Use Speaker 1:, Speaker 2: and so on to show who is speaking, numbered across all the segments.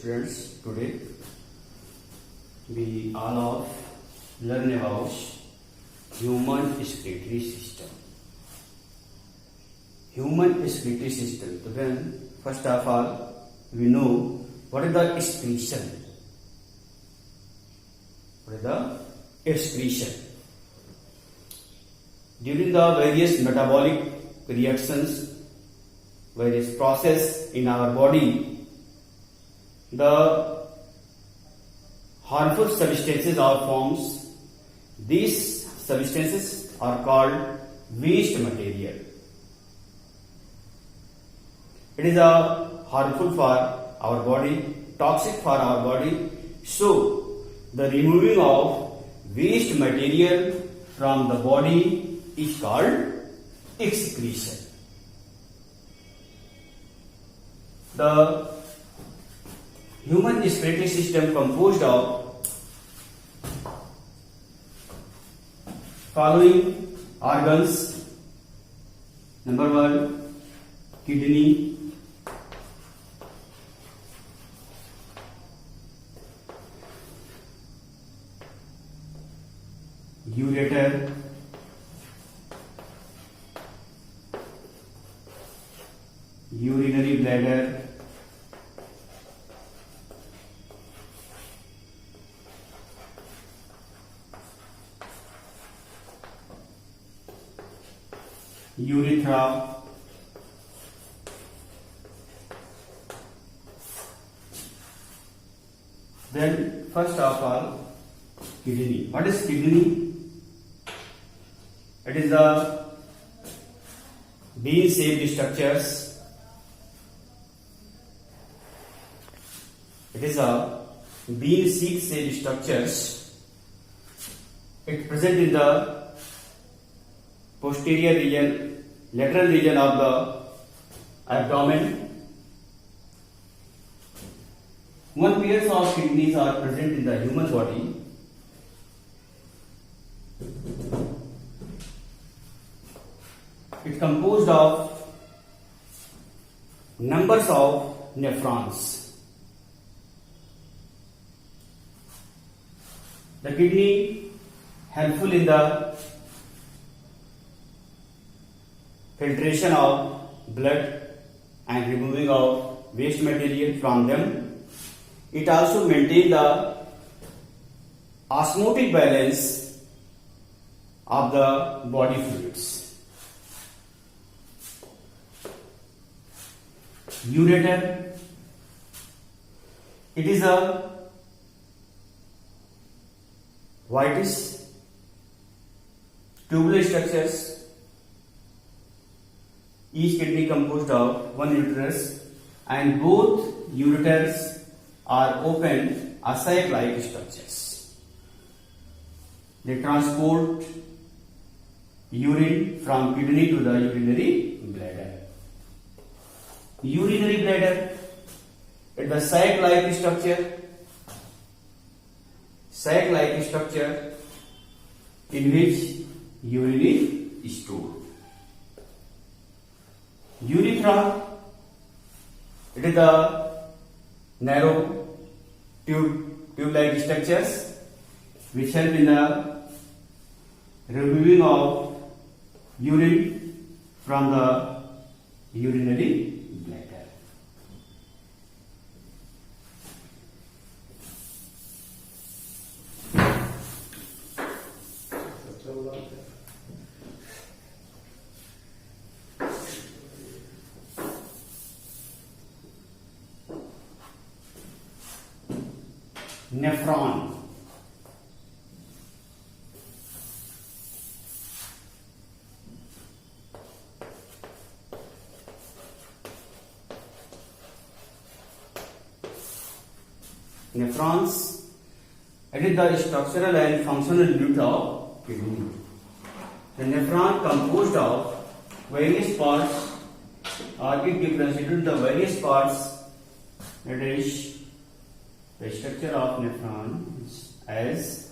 Speaker 1: students, today we all of learn about human respiratory system. Human respiratory system. So then, first of all, we know what is the excretion. What is the excretion? During the various metabolic reactions, various process in our body, the harmful substances are formed. These substances are called waste material. It is harmful for our body, toxic for our body. So, the removing of waste material from the body is called excretion. The human respiratory system composed of following organs. Number 1, kidney. Ureter, urinary bladder, urethra, then first of all kidney. What is kidney? It is the bean-shaped structures. It is a bean-shaped structures. It present in the posterior region, lateral region of the abdomen. One pairs of kidneys are present in the human body. It composed of numbers of nephrons. The kidney helpful in the filtration of blood and removing of waste material from them. It also maintains the osmotic balance of the body fluids. Ureter, it is a whitish tubular structures. Each kidney composed of one uterus, and both ureters are open sac-like structures. They transport urine from kidney to the urinary bladder. Urinary bladder, it is a sac-like structure in which urine is stored. Urethra, it is the narrow tube-like structures which help in the removing of urine from the urinary bladder. Nephron. Nephrons, it is the structural and functional unit of kidney. The nephron composed of various parts are differentiated into the various parts, that is the structure of nephrons as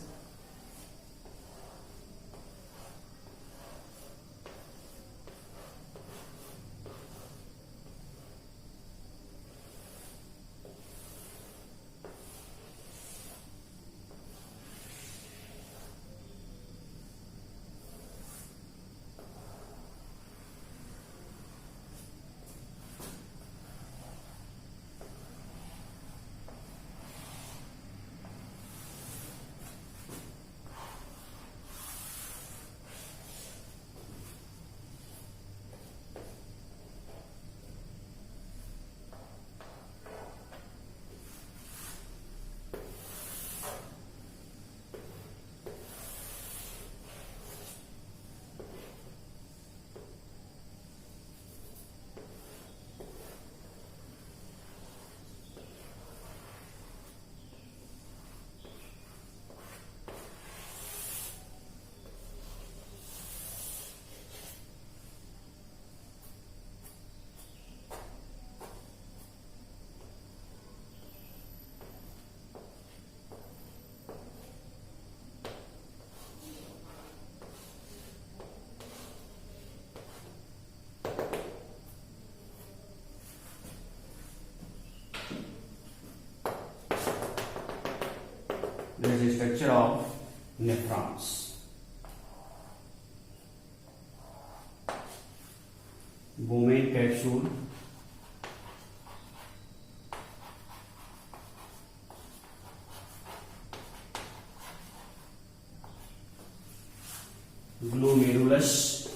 Speaker 1: the structure of nephrons. Bowman capsule, glomerulus,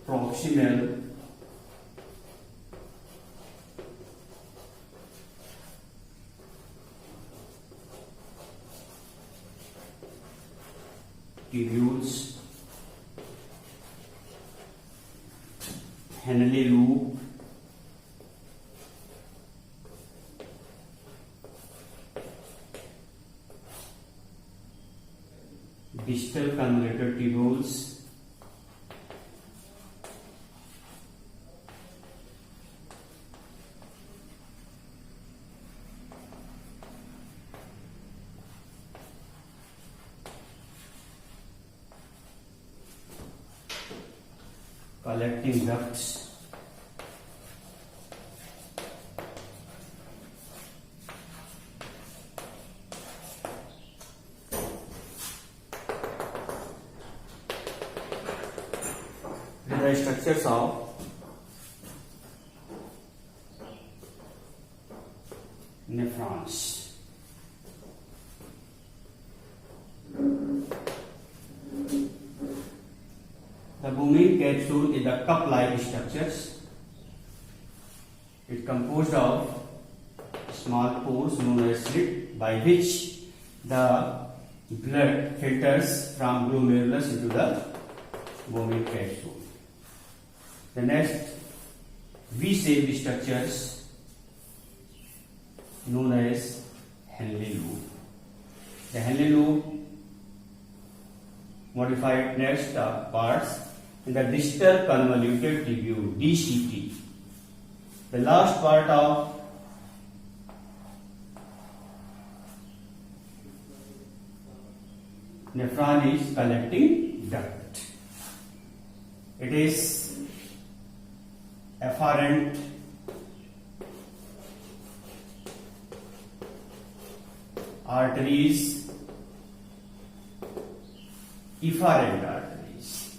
Speaker 1: proximal, tubules, Henle loop, distal convoluted tubules, collecting ducts, the structures of nephrons. The Bowman capsule is the cup-like structures. It composed of small pores known as slit, by which the blood filters from glomerulus into the Bowman capsule. The next V-shaped structures known as Henle loop. The Henle loop modified next parts in the distal convoluted tubule DCT. The last part of nephron is collecting duct. It is afferent arteries, efferent arteries.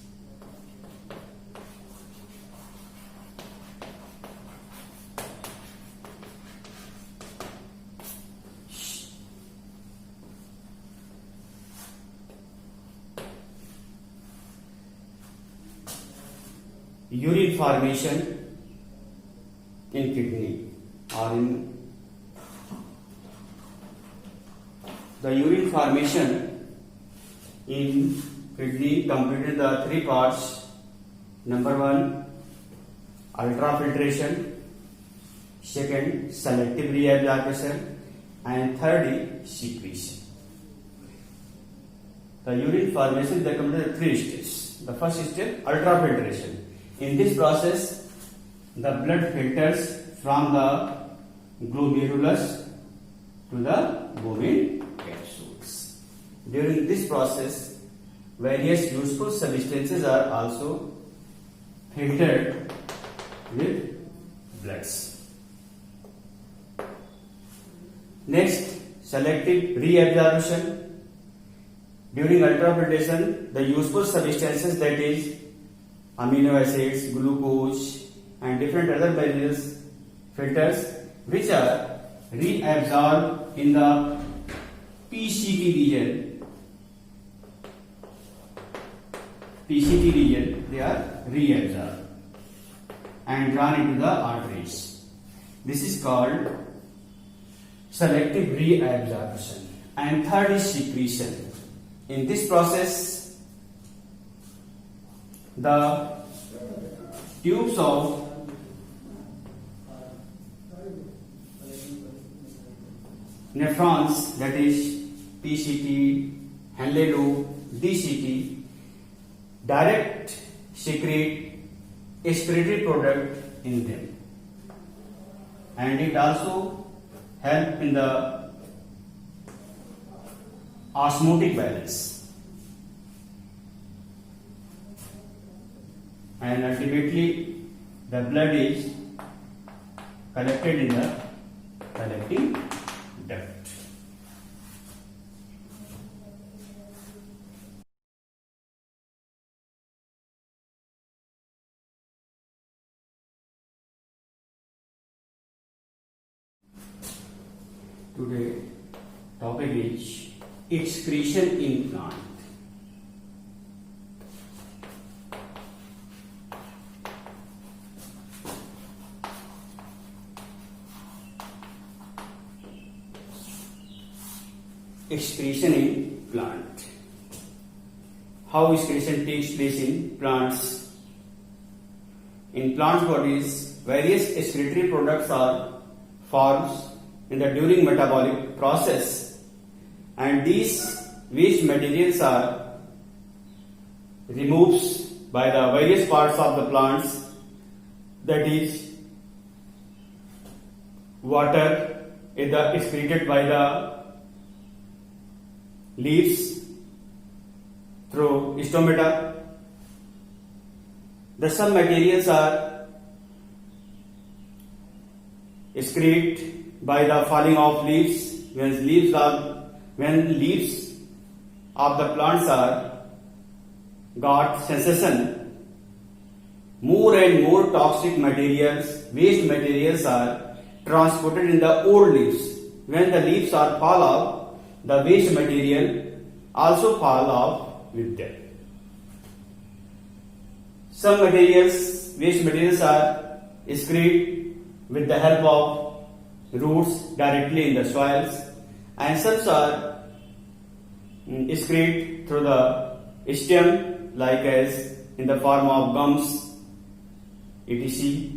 Speaker 1: Urine formation in kidney or in the urine formation in kidney completed the three parts. Number one, ultrafiltration. Second, selective reabsorption, and third, secretion. The urine formation they completed three stages. The first step, ultrafiltration. In this process, the blood filters from the glomerulus to the Bowman capsules. During this process, various useful substances are also filtered with bloods. Next, selective reabsorption. During ultrafiltration, the useful substances, that is amino acids, glucose, and different other various filters, which are reabsorbed in the PCT region, they are reabsorbed and drawn into the arteries. This is called selective reabsorption. And third is secretion. In this process, the tubes of nephrons, that is PCT, Henle loop, DCT, direct secrete aspirated product in them, and it also help in the osmotic balance. and ultimately the blood is collected in the collecting duct. Today topic is excretion in plant. Excretion in plant. How excretion takes place in plants? In plant bodies, various excretory products are formed in the during metabolic process, and these waste materials are removed by the various parts of the plants, that is, water is excreted by the leaves through stomata. The some materials are excreted by the falling of leaves. When leaves of the plants are got sensation, more and more toxic materials, waste materials are transported in the old leaves. When the leaves are fall off, the waste material also fall off with them. Some waste materials are excreted with the help of roots directly in the soils, and some are excreted through the stem, like as in the form of gums, etc.